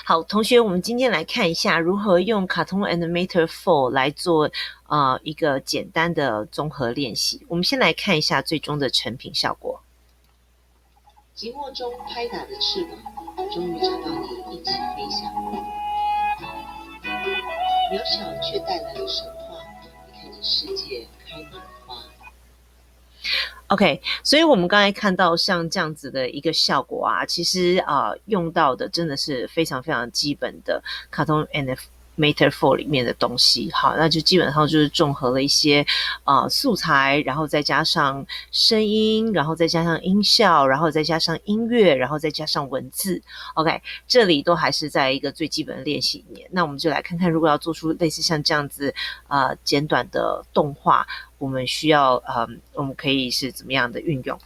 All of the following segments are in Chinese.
好，同学，我们今天来看一下如何用 Cartoon Animator 4来做一个简单的综合练习。我们先来看一下最终的成品效果。寂寞中拍打的翅膀，终于找到你一起飞翔。渺小却带来了神话，你看着世界开满花。OK， 所以我们刚才看到像这样子的一个效果啊，其实用到的真的是非常非常基本的 Cartoon Animator 4里面的东西。好，那就基本上就是综合了一些素材，然后再加上声音，然后再加上音效，然后再加上音乐，然后再加上文字。OK， 这里都还是在一个最基本的练习里面。那我们就来看看，如果要做出类似像这样子简短的动画，我们需要我们可以是怎么样的运用。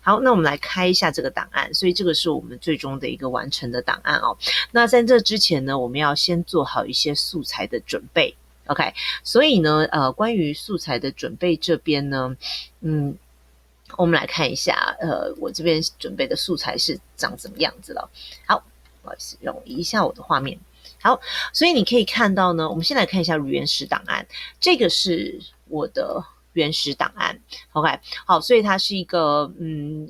好，那我们来开一下这个档案，所以这个是我们最终的一个完成的档案哦。那在这之前呢，我们要先做好一些素材的准备。OK， 所以呢关于素材的准备这边呢我们来看一下我这边准备的素材是长怎么样子了。好，不好意思，让我移一下我的画面。好，所以你可以看到呢，我们先来看一下原始档案，这个是我的原始档案。 OK， 好，所以它是一个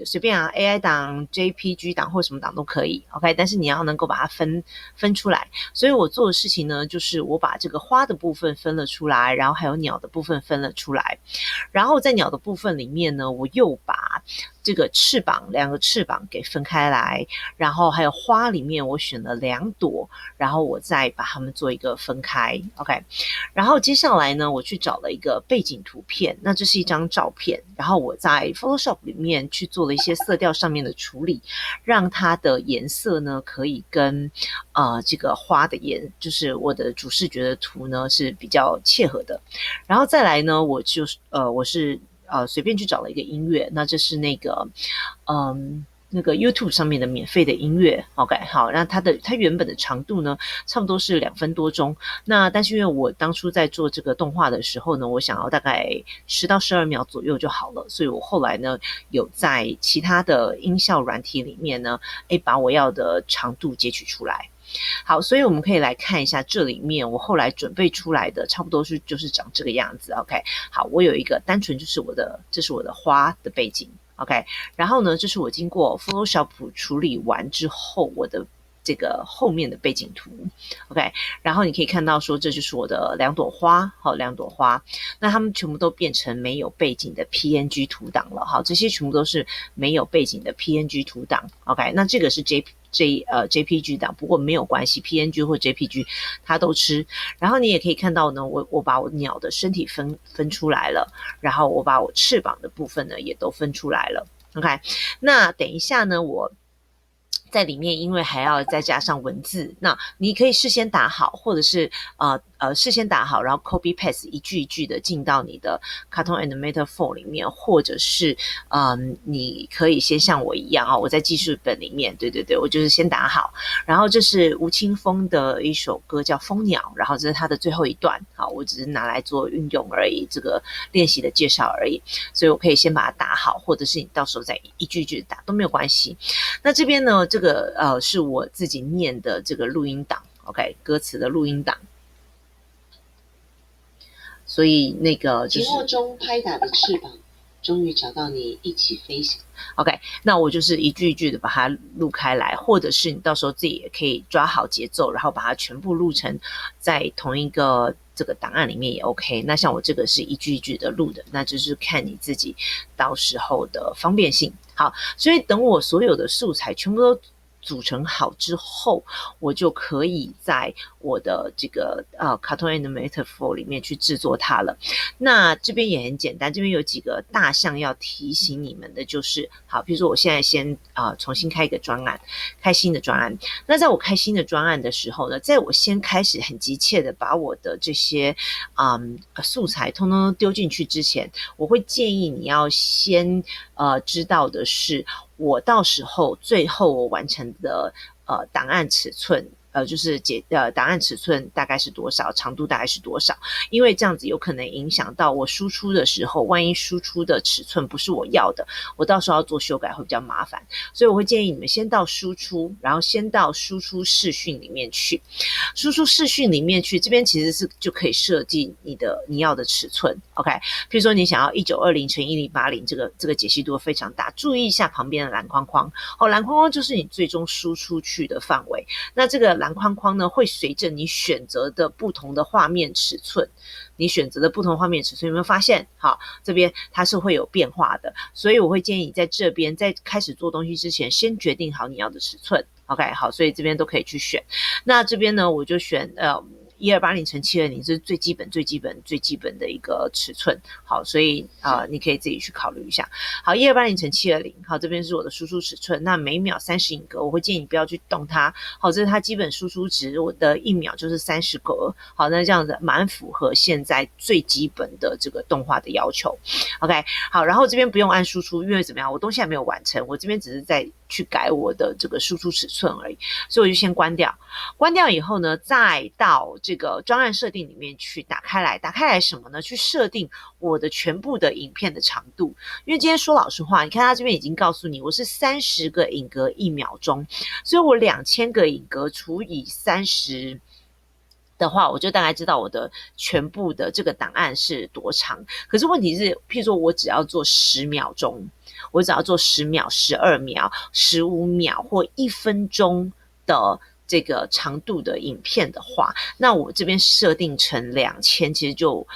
随便啊 AI 档 JPG 档或什么档都可以。 OK， 但是你要能够把它分出来，所以我做的事情呢，就是我把这个花的部分分了出来，然后还有鸟的部分分了出来，然后在鸟的部分里面呢，我又把这个翅膀两个翅膀给分开来，然后还有花里面我选了2朵，然后我再把它们做一个分开。 OK， 然后接下来呢，我去找了一个背景图片，那这是一张照片，然后我在 Photoshop 里面去做了一些色调上面的处理，让它的颜色呢可以跟这个花的就是我的主视觉的图呢是比较切合的。然后再来呢，我是随便去找了一个音乐，那这是那个YouTube 上面的免费的音乐。 OK， 好，那它原本的长度呢差不多是2分多钟，那但是因为我当初在做这个动画的时候呢，我想要大概10到12秒左右就好了，所以我后来呢有在其他的音效软体里面呢把我要的长度截取出来。好，所以我们可以来看一下这里面我后来准备出来的差不多就是长这个样子。 OK， 好，我有一个单纯就是这是我的花的背景。 OK， 然后呢这是我经过 Photoshop 处理完之后我的这个后面的背景图。 OK， 然后你可以看到说这就是我的2朵花。好，2朵花，那它们全部都变成没有背景的 PNG 图档了。好，这些全部都是没有背景的 PNG 图档。 OK， 那这个是JPG 档，不过没有关系， PNG 或 JPG 它都吃。然后你也可以看到呢，我把我鸟的身体分出来了，然后我把我翅膀的部分呢也都分出来了。 OK， 那等一下呢我在里面因为还要再加上文字，那你可以事先打好，或者是事先打好，然后 copy paste 一句一句的进到你的 Cartoon Animator 4里面，或者是你可以先像我一样我在记事本里面，对，我就是先打好。然后这是吴青峰的一首歌叫《蜂鸟》，然后这是他的最后一段。好，我只是拿来做运用而已，这个练习的介绍而已，所以我可以先把它打好，或者是你到时候再一句一句打都没有关系。那这边呢，这个是我自己念的这个录音档。 OK， 歌词的录音档。所以那个就是寂寞中拍打的翅膀，终于找到你一起飞翔。 OK， 那我就是一句一句的把它录开来，或者是你到时候自己也可以抓好节奏，然后把它全部录成在同一个这个档案里面也 OK。 那像我这个是一句一句的录的，那就是看你自己到时候的方便性。好，所以等我所有的素材全部都组成好之后，我就可以在我的这个Cartoon Animator 4里面去制作它了。那这边也很简单，这边有几个大项要提醒你们的，就是好，比如说我现在先重新开一个专案，开新的专案。那在我开新的专案的时候呢，在我先开始很急切的把我的这些素材通通丢进去之前，我会建议你要先知道的是，我到时候最后我完成的档案尺寸就是档案尺寸大概是多少，长度大概是多少，因为这样子有可能影响到我输出的时候，万一输出的尺寸不是我要的，我到时候要做修改会比较麻烦，所以我会建议你们先到输出，然后先到输出视讯里面去，输出视讯里面去，这边其实是就可以设计你要的尺寸 ，OK， 譬如说你想要1920×1080这个解析度非常大，注意一下旁边的蓝框框，蓝框框就是你最终输出去的范围，那这个蓝框框呢，会随着你选择的不同的画面尺寸，有没有发现？好，这边它是会有变化的，所以我会建议你在这边在开始做东西之前，先决定好你要的尺寸。OK， 好，所以这边都可以去选。那这边呢，我就选1280×720是最基本的一个尺寸，好，所以你可以自己去考虑一下。好，1280×720，好，这边是我的输出尺寸，那每秒30影格，我会建议你不要去动它，好，这是它基本输出值，我的1秒就是30格，好，那这样子蛮符合现在最基本的这个动画的要求。OK， 好，然后这边不用按输出，因为怎么样，我东西还没有完成，我这边只是在去改我的这个输出尺寸而已，所以我就先关掉。关掉以后呢，再到这个专案设定里面去打开来什么呢？去设定我的全部的影片的长度。因为今天说老实话，你看它这边已经告诉你，我是30个影格1秒钟，所以我2000个影格除以30。的话，我就大概知道我的全部的这个档案是多长。可是问题是，譬如说我只要做10秒钟，我只要做10秒、12秒、15秒或1分钟的这个长度的影片的话，那我这边设定成2000，其实就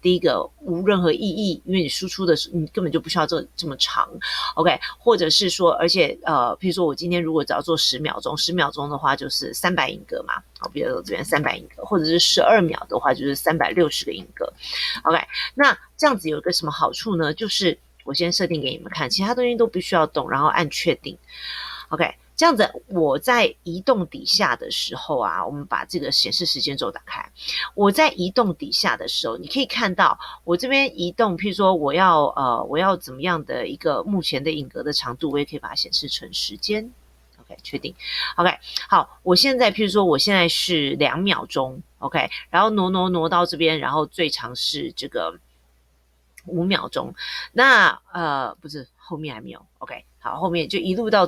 第一个无任何意义，因为你输出的时候你根本就不需要这么长 ，OK， 或者是说，而且譬如说我今天如果只要做10秒钟，10秒钟的话就是300影格嘛，好，比如说这边300影格，或者是12秒的话就是360个影格 ，OK， 那这样子有一个什么好处呢？就是我先设定给你们看，其他东西都不需要动，然后按确定 ，OK。这样子，我在移动底下的时候啊，我们把这个显示时间轴打开。我在移动底下的时候，你可以看到我这边移动，譬如说我要怎么样的一个目前的影格的长度，我也可以把它显示成时间。OK， 确定。OK， 好，我现在譬如说我现在是2秒钟 ，OK， 然后挪到这边，然后最长是这个5秒钟。那不是后面还没有 ，OK。好，后面就一路到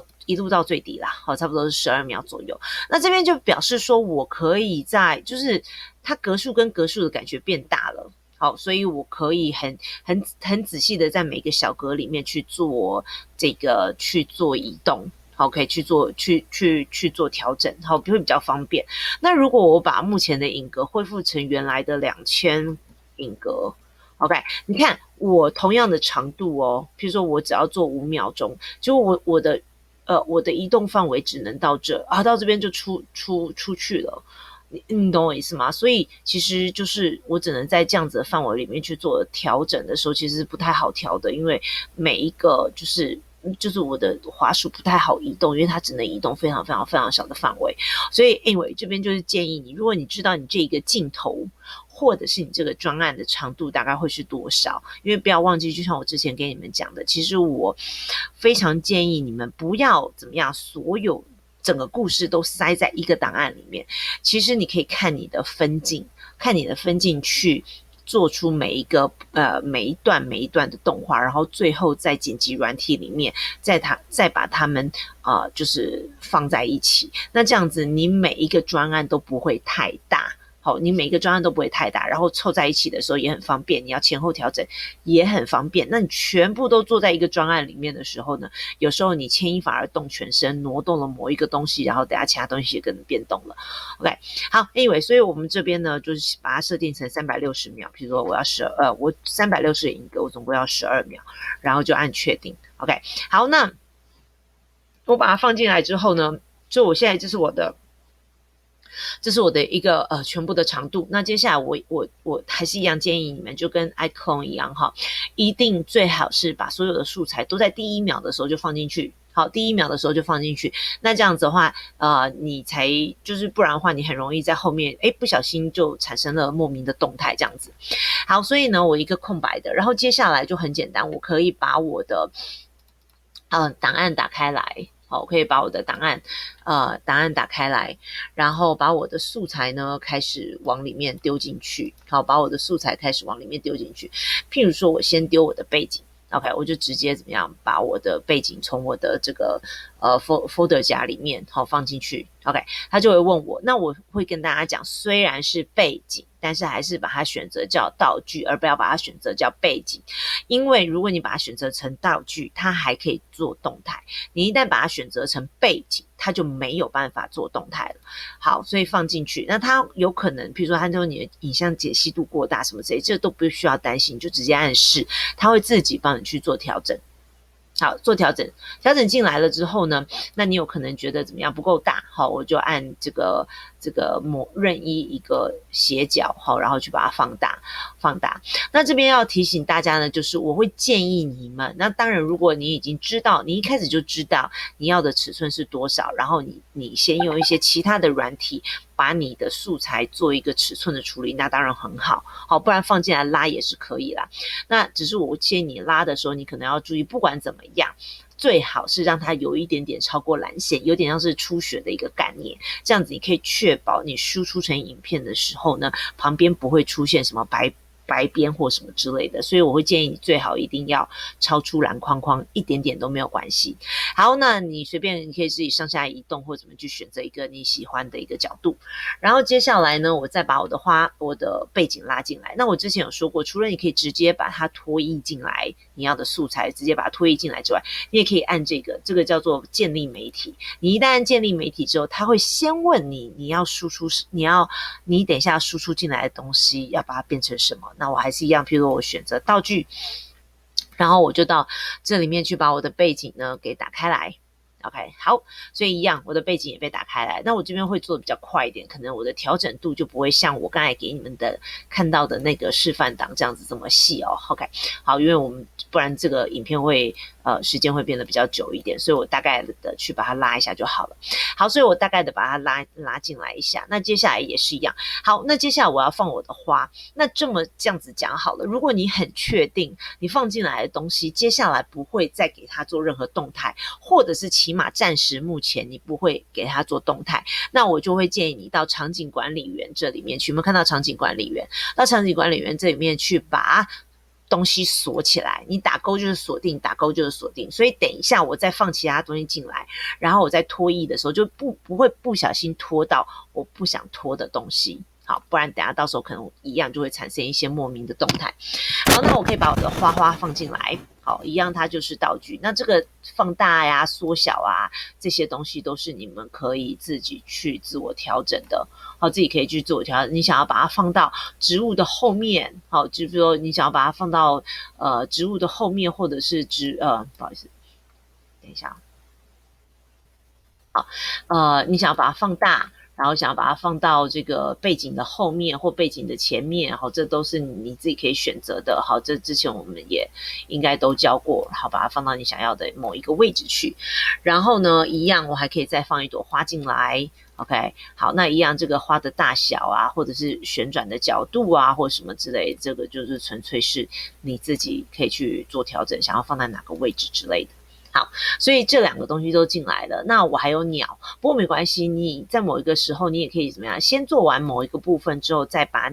最底啦，好，差不多是12秒左右。那这边就表示说我可以就是它格数跟格数的感觉变大了，好，所以我可以很仔细的在每个小格里面去做移动。好，可以去做调整，好，会比较方便。那如果我把目前的影格恢复成原来的2000影格。OK， 你看我同样的长度哦，譬如说我只要做5秒钟，结果我的移动范围只能到这啊，到这边就出去了，你懂我意思吗？所以其实就是我只能在这样子的范围里面去做调整的时候，其实是不太好调的，因为每一个就是我的滑鼠不太好移动，因为它只能移动非常非常非常小的范围，所以 anyway 这边就是建议你，如果你知道你这一个镜头或者是你这个专案的长度大概会是多少，因为不要忘记，就像我之前跟你们讲的，其实我非常建议你们不要怎么样，所有整个故事都塞在一个档案里面，其实你可以看你的分镜去做出每一段的动画，然后最后在剪辑软体里面再把它们就是放在一起，那这样子你每一个专案都不会太大。好，你每一个专案都不会太大，然后凑在一起的时候也很方便，你要前后调整也很方便。那你全部都做在一个专案里面的时候呢，有时候你牵一发而动全身，挪动了某一个东西，然后等下其他东西也跟着变动了。OK， 好 ，anyway， 所以我们这边呢就是把它设定成360秒，比如说我360影格，我总共要12秒，然后就按确定。OK， 好，那我把它放进来之后呢，就我现在这是我的一个全部的长度。那接下来我还是一样建议你们就跟 iClone 一样哈，一定最好是把所有的素材都在第1秒的时候就放进去。好，第1秒的时候就放进去。那这样子的话，你才就是不然的话，你很容易在后面不小心就产生了莫名的动态这样子。好，所以呢，我一个空白的，然后接下来就很简单，我可以把我的档案打开来。好，我可以把我的档案打开来，然后把我的素材呢开始往里面丢进去。好，把我的素材开始往里面丢进去。譬如说我先丢我的背景。OK， 我就直接怎么样把我的背景从我的这个folder 夹里面放进去。OK， 他就会问我，那我会跟大家讲，虽然是背景，但是还是把它选择叫道具，而不要把它选择叫背景。因为如果你把它选择成道具，它还可以做动态；你一旦把它选择成背景，它就没有办法做动态了。好，所以放进去，那它有可能，比如说它说你的影像解析度过大什么之类，这都不需要担心，就直接按示，它会自己帮你去做调整。好，做调整进来了之后呢，那你有可能觉得怎么样不够大，好，我就按这个任意一个斜角，好，然后去把它放大。那这边要提醒大家呢，就是我会建议你们，那当然如果你已经知道，你一开始就知道你要的尺寸是多少，然后你先用一些其他的软体把你的素材做一个尺寸的处理，那当然很好，好，不然放进来拉也是可以啦。那只是我建议你拉的时候，你可能要注意，不管怎么样，最好是让它有一点点超过蓝线，有点像是出血的一个概念，这样子你可以确保你输出成影片的时候呢，旁边不会出现什么白边或什么之类的，所以我会建议你最好一定要超出蓝框框一点点都没有关系。好，那你随便你可以自己上下移动或怎么去选择一个你喜欢的一个角度，然后接下来呢，我再把我的背景拉进来。那我之前有说过，除了你可以直接把它拖移进来，你要的素材直接把它拖移进来之外，你也可以按这个叫做建立媒体。你一旦按建立媒体之后，它会先问你要输出，你等一下输出进来的东西要把它变成什么。那我还是一样，譬如说我选择道具，然后我就到这里面去把我的背景呢给打开来。OK， 好，所以一样，我的背景也被打开来。那我这边会做的比较快一点，可能我的调整度就不会像我刚才给你们的看到的那个示范档这样子这么细哦。OK， 好，因为我们不然这个影片会时间会变得比较久一点，所以我大概的去把它拉一下就好了。好，所以我大概的把它拉进来一下。那接下来也是一样。好，那接下来我要放我的花。那这样子讲好了，如果你很确定你放进来的东西接下来不会再给它做任何动态，或者是起码暂时目前你不会给它做动态，那我就会建议你到场景管理员这里面去。有没有看到场景管理员？到场景管理员这里面去把东西锁起来，你打勾就是锁定，打勾就是锁定。所以等一下我再放其他东西进来，然后我在拖移的时候就不会不小心拖到我不想拖的东西。好，不然等下到时候可能一样就会产生一些莫名的动态。好，那我可以把我的花放进来。好，一样它就是道具。那这个放大呀、缩小啊，这些东西都是你们可以自己去自我调整的。好，自己可以去自我调整。你想要把它放到植物的后面，好，就比如说你想要把它放到植物的后面，或者是不好意思，等一下。好，你想要把它放大，然后想要把它放到这个背景的后面或背景的前面，好，这都是你自己可以选择的。好，这之前我们也应该都教过，好，把它放到你想要的某一个位置去。然后呢，一样我还可以再放一朵花进来。OK， 好，那一样这个花的大小啊，或者是旋转的角度啊，或什么之类，这个就是纯粹是你自己可以去做调整，想要放在哪个位置之类的。好，所以这两个东西都进来了。那我还有鸟，不过没关系，你在某一个时候你也可以怎么样，先做完某一个部分之后再把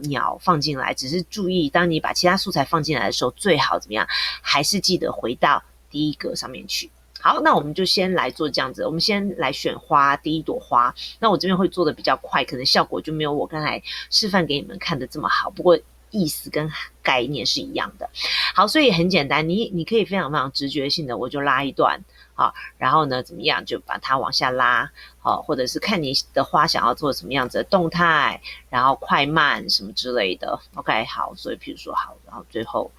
鸟放进来。只是注意，当你把其他素材放进来的时候，最好怎么样，还是记得回到第一个上面去。好，那我们就先来做这样子，我们先来选花，第一朵花。那我这边会做的比较快，可能效果就没有我刚才示范给你们看的这么好，不过意思跟概念是一样的。好，所以很简单，你可以非常非常直觉性的，我就拉一段，好，然后呢怎么样就把它往下拉，好，或者是看你的花想要做什么样子的动态，然后快慢什么之类的。OK， 好，所以比如说好，然后最后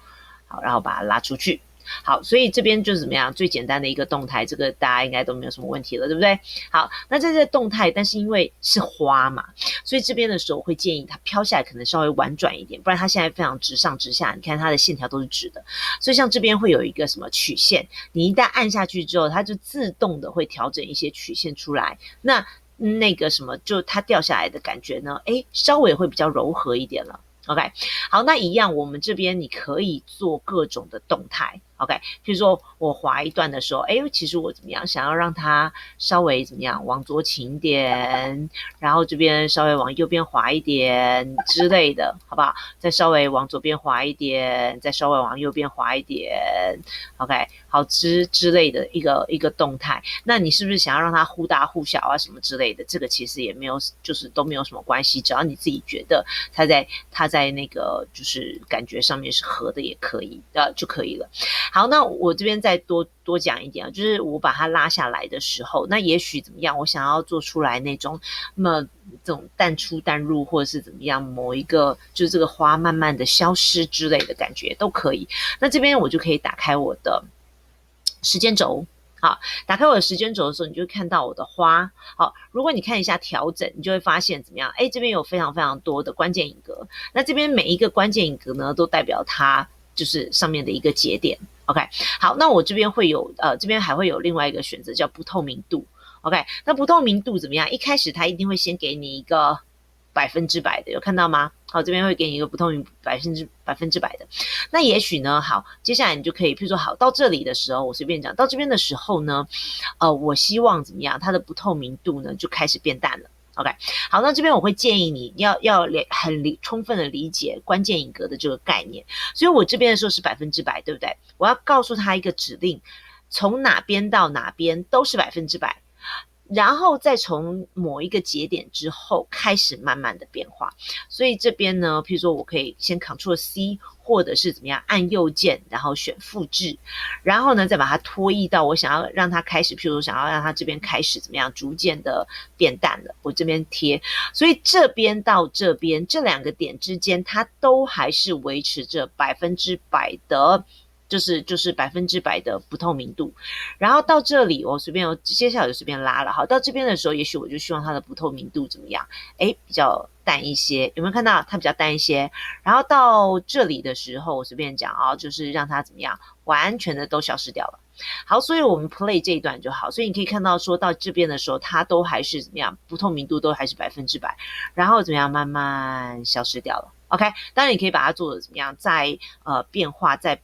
好，然后把它拉出去。好，所以这边就是怎么样，最简单的一个动态，这个大家应该都没有什么问题了，对不对？好，那这个动态，但是因为是花嘛，所以这边的时候我会建议它飘下来可能稍微婉转一点，不然它现在非常直上直下，你看它的线条都是直的，所以像这边会有一个什么曲线，你一旦按下去之后，它就自动的会调整一些曲线出来，那个什么，就它掉下来的感觉呢，稍微会比较柔和一点了。OK， 好，那一样，我们这边你可以做各种的动态。OK，譬如说我滑一段的时候，哎，其实我怎么样，想要让它稍微怎么样往左倾一点，然后这边稍微往右边滑一点之类的，好不好？再稍微往左边滑一点，再稍微往右边滑一点 ，OK， 好之类的一个动态。那你是不是想要让它忽大忽小啊什么之类的？这个其实也没有，就是都没有什么关系，只要你自己觉得它在那个就是感觉上面是合的也可以，就可以了。好，那我这边再多讲一点啊，就是我把它拉下来的时候，那也许怎么样，我想要做出来那种这种淡出淡入，或者是怎么样，某一个就是这个花慢慢的消失之类的感觉都可以。那这边我就可以打开我的时间轴。好，打开我的时间轴的时候，你就会看到我的花。好，如果你看一下调整，你就会发现怎么样？哎，这边有非常非常多的关键影格。那这边每一个关键影格呢，都代表它就是上面的一个节点。OK， 好，那我这边会有这边还会有另外一个选择叫不透明度。OK， 那不透明度怎么样？一开始它一定会先给你一个100%的，有看到吗？好，这边会给你一个不透明100%的。那也许呢，好，接下来你就可以，譬如说，好，到这里的时候，我随便讲，到这边的时候呢，我希望怎么样？它的不透明度呢就开始变淡了。OK， 好，那这边我会建议你要很充分的理解关键影格的这个概念。所以我这边的时候是100%，对不对？我要告诉他一个指令，从哪边到哪边都是100%。然后再从某一个节点之后开始慢慢的变化，所以这边呢，譬如说我可以先 Ctrl+C， 或者是怎么样按右键，然后选复制，然后呢再把它拖移到我想要让它开始，譬如说想要让它这边开始怎么样逐渐的变淡了，我这边贴，所以这边到这边这两个点之间，它都还是维持着100%的。就是100%的不透明度，然后到这里我随便接下来就随便拉了，好，到这边的时候，也许我就希望它的不透明度怎么样？哎，比较淡一些，有没有看到它比较淡一些？然后到这里的时候，我随便讲啊，就是让它怎么样，完全的都消失掉了。好，所以我们 play 这一段就好，所以你可以看到说到这边的时候，它都还是怎么样，不透明度都还是100%，然后怎么样，慢慢消失掉了。OK， 当然你可以把它做的怎么样，再变化，再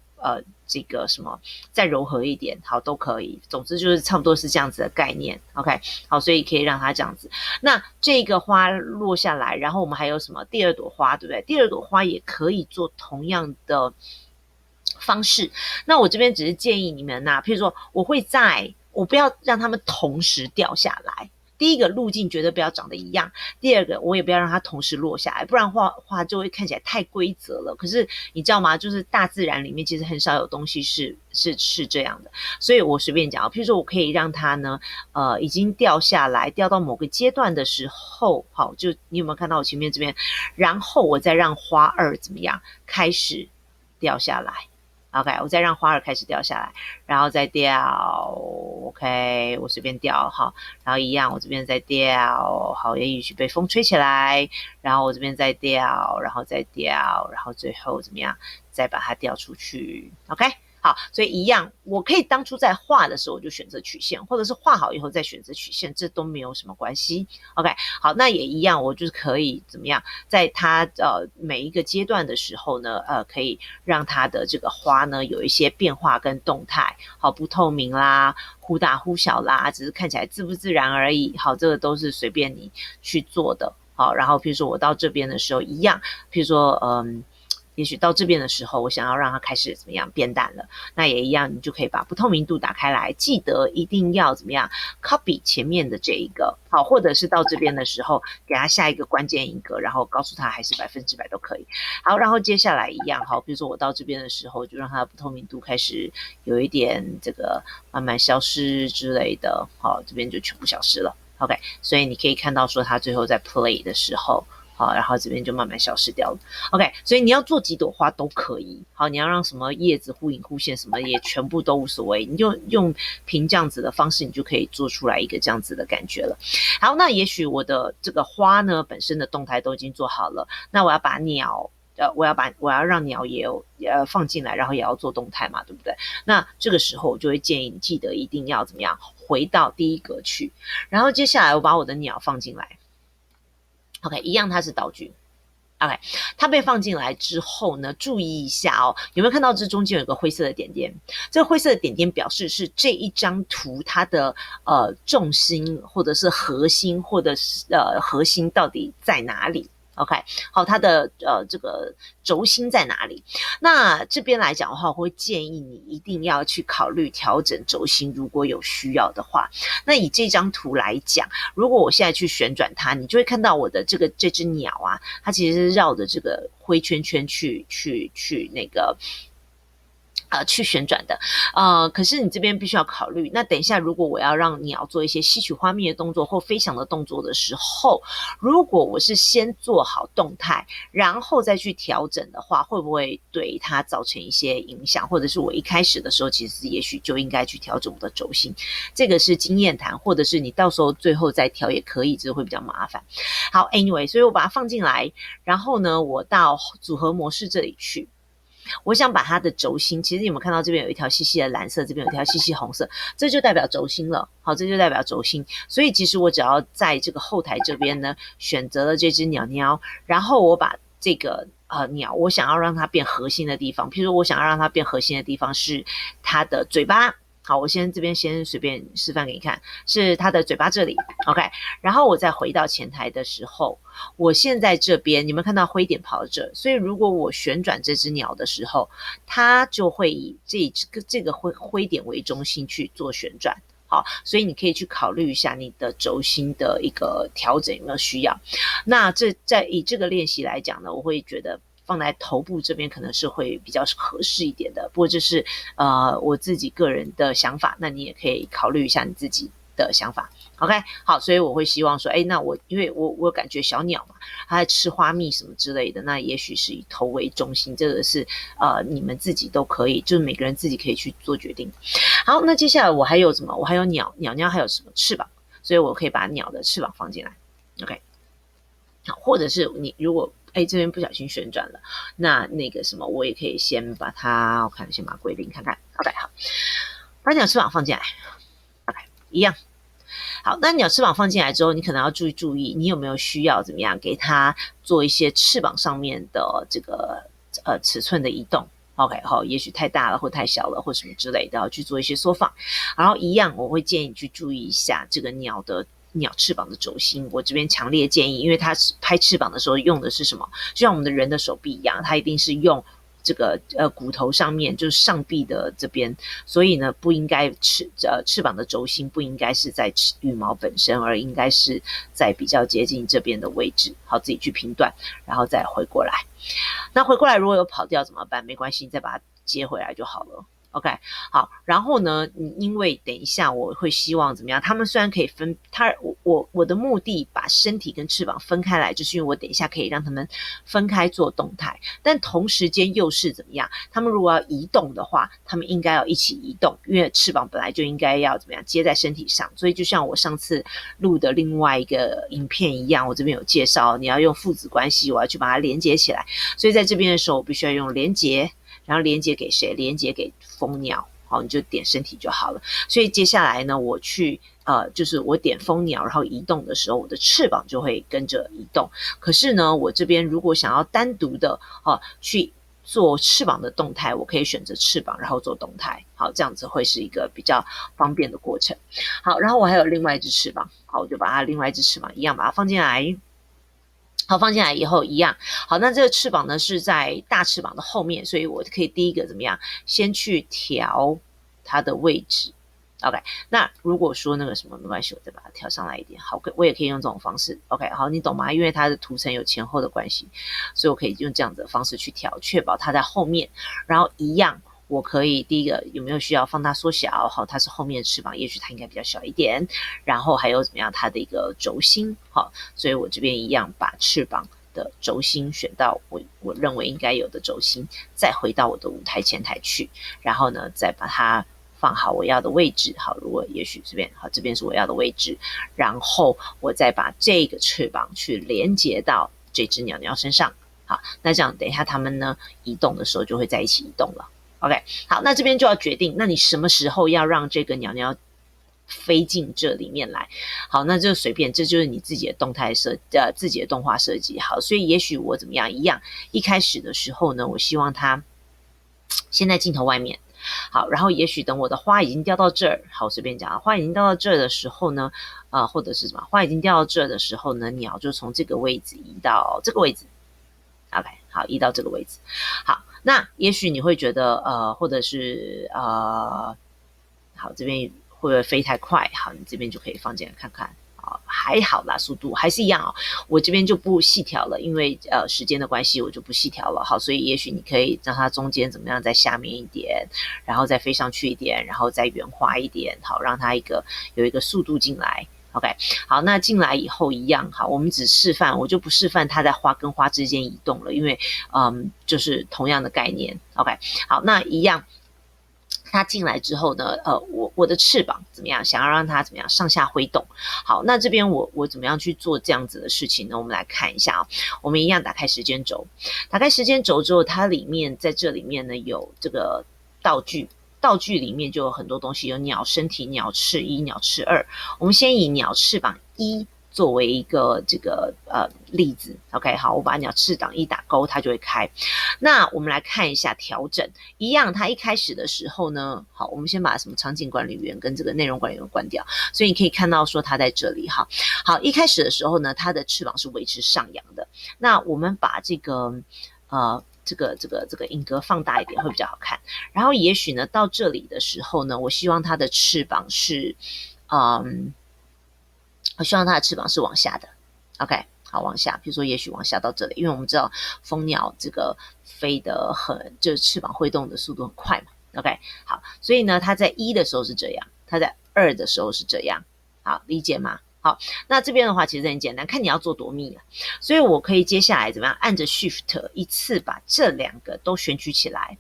这个什么再柔和一点，好，都可以。总之就是差不多是这样子的概念。OK， 好，所以可以让它这样子。那这个花落下来，然后我们还有什么第二朵花，对不对？第二朵花也可以做同样的方式。那我这边只是建议你们譬如说我不要让它们同时掉下来。第一个路径绝对不要长得一样，第二个我也不要让它同时落下来，不然画就会看起来太规则了。可是你知道吗？就是大自然里面其实很少有东西是这样的，所以我随便讲，譬如说我可以让它呢，已经掉下来，掉到某个阶段的时候，好，就你有没有看到我前面这边？然后我再让花儿怎么样开始掉下来。OK， 我再让花儿开始掉下来，然后再掉 ，OK， 我随便掉好，然后一样，我这边再掉，好，也许被风吹起来，然后我这边再掉，然后再掉，然后最后怎么样，再把它掉出去 ，OK。好，所以一样，我可以当初在画的时候我就选择曲线，或者是画好以后再选择曲线，这都没有什么关系。OK， 好，那也一样，我就是可以怎么样，在它每一个阶段的时候呢，可以让它的这个花呢有一些变化跟动态，好，不透明啦，忽大忽小啦，只是看起来自不自然而已。好，这个都是随便你去做的。好，然后比如说我到这边的时候一样，比如说也许到这边的时候，我想要让它开始怎么样变淡了，那也一样，你就可以把不透明度打开来，记得一定要怎么样 copy 前面的这一个，好，或者是到这边的时候给它下一个关键一个，然后告诉它还是100%都可以。好，然后接下来一样，好，比如说我到这边的时候，就让它的不透明度开始有一点这个慢慢消失之类的，好，这边就全部消失了。OK， 所以你可以看到说它最后在 play 的时候。好，然后这边就慢慢消失掉了。OK， 所以你要做几朵花都可以。好，你要让什么叶子忽隐忽现，什么也全部都无所谓。你就用凭这样子的方式，你就可以做出来一个这样子的感觉了。好，那也许我的这个花呢本身的动态都已经做好了，那我要把鸟。我要让鸟也有放进来，然后也要做动态嘛，对不对？那这个时候我就会建议你记得一定要怎么样回到第一格去，然后接下来我把我的鸟放进来。OK， 一样它是道具。OK， 它被放进来之后呢，注意一下哦，有没有看到这中间有一个灰色的点点？这个灰色的点点表示是这一张图它的重心或者是核心，或者是核心到底在哪里？OK， 好，它的这个轴心在哪里？那这边来讲的话，我会建议你一定要去考虑调整轴心，如果有需要的话。那以这张图来讲，如果我现在去旋转它，你就会看到我的这只鸟啊，它其实是绕着这个灰圈圈去那个。去旋转的，可是你这边必须要考虑，那等一下如果我要让鸟做一些吸取花蜜的动作或飞翔的动作的时候，如果我是先做好动态，然后再去调整的话，会不会对它造成一些影响？或者是我一开始的时候，其实也许就应该去调整我的轴心，这个是经验谈，或者是你到时候最后再调也可以，只是会比较麻烦。好 ，anyway， 所以我把它放进来，然后呢，我到组合模式这里去。我想把它的轴心，其实你有没有看到这边有一条细细的蓝色，这边有一条细细红色，这就代表轴心了。好，这就代表轴心。所以其实我只要在这个后台这边呢，选择了这只鸟鸟，然后我把这个鸟，我想要让它变核心的地方，譬如说我想要让它变核心的地方是它的嘴巴。好，我这边先随便示范给你看，是它的嘴巴这里 ，OK。然后我再回到前台的时候，我现在这边你们看到灰点跑这，所以如果我旋转这只鸟的时候，它就会以这个灰点为中心去做旋转。好，所以你可以去考虑一下你的轴心的一个调整有没有需要。那以这个练习来讲呢，我会觉得放在头部这边可能是会比较合适一点的，不过这是我自己个人的想法，那你也可以考虑一下你自己的想法。OK， 好，所以我会希望说，那因为我感觉小鸟嘛，它在吃花蜜什么之类的，那也许是以头为中心，这个是你们自己都可以，就是每个人自己可以去做决定。好，那接下来我还有什么？我还有鸟还有什么翅膀，所以我可以把鸟的翅膀放进来。OK， 好，或者是你如果这边不小心旋转了，那个什么，我也可以先把它，我看先把它归零看看。OK， 好，把鸟翅膀放进来。OK， 一样。好，那鸟翅膀放进来之后，你可能要注意，你有没有需要怎么样给它做一些翅膀上面的这个尺寸的移动。OK， 好，也许太大了或太小了或什么之类的，要去做一些缩放。然后一样，我会建议你去注意一下这个鸟翅膀的轴心，我这边强烈建议，因为它拍翅膀的时候用的是什么？就像我们的人的手臂一样，它一定是用这个骨头上面，就是上臂的这边，所以呢，不应该翅膀的轴心不应该是在羽毛本身，而应该是在比较接近这边的位置。好，自己去评断，然后再回过来。那回过来如果有跑掉怎么办？没关系，你再把它接回来就好了。OK， 好，然后呢，因为等一下我会希望怎么样？他们虽然可以分，我的目的把身体跟翅膀分开来，就是因为我等一下可以让他们分开做动态，但同时间又是怎么样？他们如果要移动的话，他们应该要一起移动，因为翅膀本来就应该要怎么样接在身体上，所以就像我上次录的另外一个影片一样，我这边有介绍，你要用父子关系，我要去把它连接起来，所以在这边的时候，我必须要用连接。然后连接给谁？连接给蜂鸟，好，你就点身体就好了。所以接下来呢，我去就是我点蜂鸟，然后移动的时候，我的翅膀就会跟着移动。可是呢，我这边如果想要单独的去做翅膀的动态，我可以选择翅膀，然后做动态。好，这样子会是一个比较方便的过程。好，然后我还有另外一只翅膀，好，我就把它另外一只翅膀一样把它放进来。好，放进来以后一样。好，那这个翅膀呢是在大翅膀的后面，所以我可以第一个怎么样？先去调它的位置。OK， 那如果说那个什么没关系，我再把它调上来一点。好，我也可以用这种方式。OK， 好，你懂吗？因为它的图层有前后的关系，所以我可以用这样子的方式去调，确保它在后面。然后一样。我可以第一个有没有需要放大缩小？好，它是后面的翅膀，也许它应该比较小一点。然后还有怎么样？它的一个轴心，好，所以我这边一样把翅膀的轴心选到我认为应该有的轴心，再回到我的舞台前台去，然后呢再把它放好我要的位置。好，如果也许这边好，这边是我要的位置，然后我再把这个翅膀去连接到这只鸟鸟身上。好，那这样等一下它们呢移动的时候就会在一起移动了。OK， 好，那这边就要决定，那你什么时候要让这个鸟鸟飞进这里面来。好，那就随便，这就是你自己的动态自己的动画设计。好，所以也许我怎么样一样，一开始的时候呢，我希望它先在镜头外面。好，然后也许等我的花已经掉到这儿，好，随便讲，花已经掉到这儿的时候呢，或者是什么，花已经掉到这儿的时候呢，鸟就从这个位置移到这个位置。OK， 好，移到这个位置。好，那也许你会觉得或者是好，这边会不会飞太快？好，你这边就可以放进来看看。还好啦，速度还是一样哦。我这边就不细调了，因为时间的关系，我就不细调了。好，所以也许你可以让它中间怎么样，在下面一点，然后再飞上去一点，然后再圆滑一点，好，让它有一个速度进来。OK， 好，那进来以后一样，好，我们只示范，我就不示范它在花跟花之间移动了，因为就是同样的概念。OK， 好，那一样。它进来之后呢，我的翅膀怎么样？想要让它怎么样上下挥动？好，那这边我怎么样去做这样子的事情呢？我们来看一下啊，我们一样打开时间轴，打开时间轴之后，它里面在这里面呢有这个道具。道具里面就有很多东西，有鸟身体、鸟翅1、鸟翅2。我们先以鸟翅膀1作为一个这个例子 ，OK， 好，我把鸟翅膀1打勾，它就会开。那我们来看一下调整，一样，它一开始的时候呢，好，我们先把什么场景管理员跟这个内容管理员关掉，所以你可以看到说它在这里哈。好，一开始的时候呢，它的翅膀是维持上扬的。那我们把这个这个影格放大一点会比较好看。然后也许呢，到这里的时候呢，我希望它的翅膀是，我希望它的翅膀是往下的。OK， 好，往下，比如说也许往下到这里，因为我们知道蜂鸟这个飞得就是翅膀挥动的速度很快嘛。OK， 好，所以呢，它在1的时候是这样，它在2的时候是这样。好，理解吗？好，那这边的话其实很简单，看你要做多密了。所以我可以接下来怎么样，按着 Shift 一次把这2个都选取起来，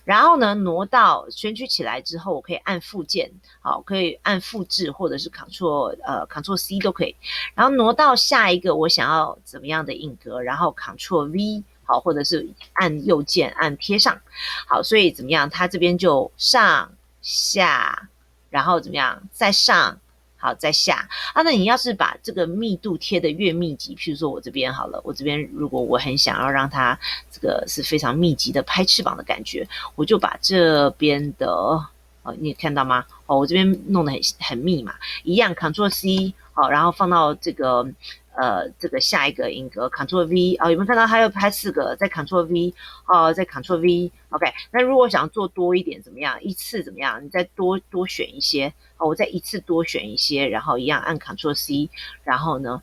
然后呢挪到选取起来之后，我可以按附件，好，可以按复制或者是 Ctrl C 都可以，然后挪到下一个我想要怎么样的影格，然后 Ctrl V。好，或者是按右键按贴上。好，所以怎么样，它这边就上下，然后怎么样再上，好，再下啊。那你要是把这个密度贴得越密集，譬如说我这边好了，我这边如果我很想要让它这个是非常密集的拍翅膀的感觉，我就把这边的你看到吗？我这边弄得很密嘛，一样 Ctrl C， 好，然后放到这个下一个影格 Ctrl V， 有没有看到它又拍4个，再 Ctrl V， 再 Ctrl V，OK， 那如果想做多一点怎么样？一次怎么样？你再多选一些，我再一次多选一些，然后一样按 Ctrl C， 然后呢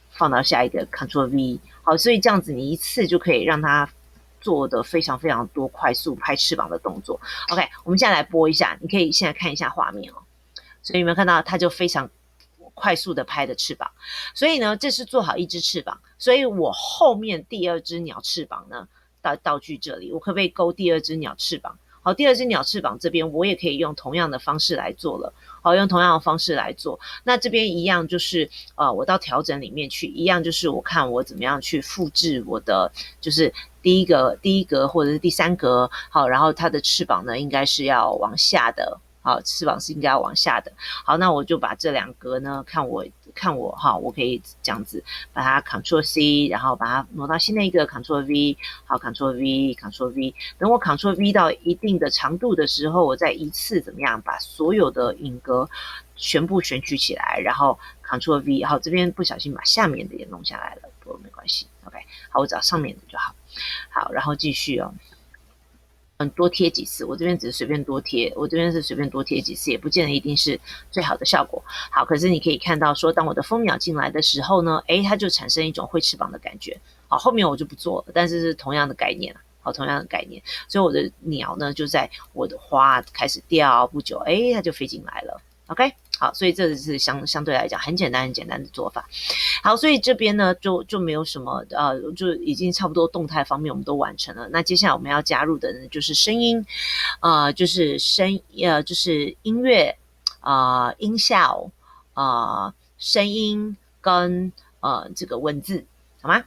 放到下一个 Ctrl V， 好，所以这样子你一次就可以让它做的非常非常多快速拍翅膀的动作。OK， 我们现在来播一下，你可以现在看一下画面哦。所以有没有看到它就非常快速的拍的翅膀？所以呢，这是做好一只翅膀，所以我后面第2只鸟翅膀呢，到道具这里，我可不可以勾第2只鸟翅膀？好，第2只鸟翅膀这边我也可以用同样的方式来做了。好，用同样的方式来做。那这边一样就是我到调整里面去，一样就是我看我怎么样去复制我的，就是第一格或者是第3格。好，然后它的翅膀呢应该是要往下的。好，翅膀是应该要往下的。好，那我就把这2格呢，看我哈，我可以这样子把它 Ctrl C， 然后把它挪到新的一个 Ctrl V， 好 Ctrl V，Ctrl V。等我 Ctrl V 到一定的长度的时候，我再一次怎么样把所有的影格全部选取起来，然后 Ctrl V。好，这边不小心把下面的也弄下来了，不过没关系。OK， 好，我只要上面的就好。好，然后继续哦。多贴几次，我这边只是随便多贴，我这边是随便多贴几次，也不见得一定是最好的效果。好，可是你可以看到说，当我的蜂鸟进来的时候呢，它就产生一种挥翅膀的感觉。好，后面我就不做了，但是是同样的概念。好，同样的概念，所以我的鸟呢就在我的花开始掉不久，它就飞进来了。OK， 好，所以这是相对来讲很简单的做法。好，所以这边呢就没有什么就已经差不多动态方面我们都完成了。那接下来我们要加入的呢就是声音，就是就是音乐音效声音跟这个文字，好吗？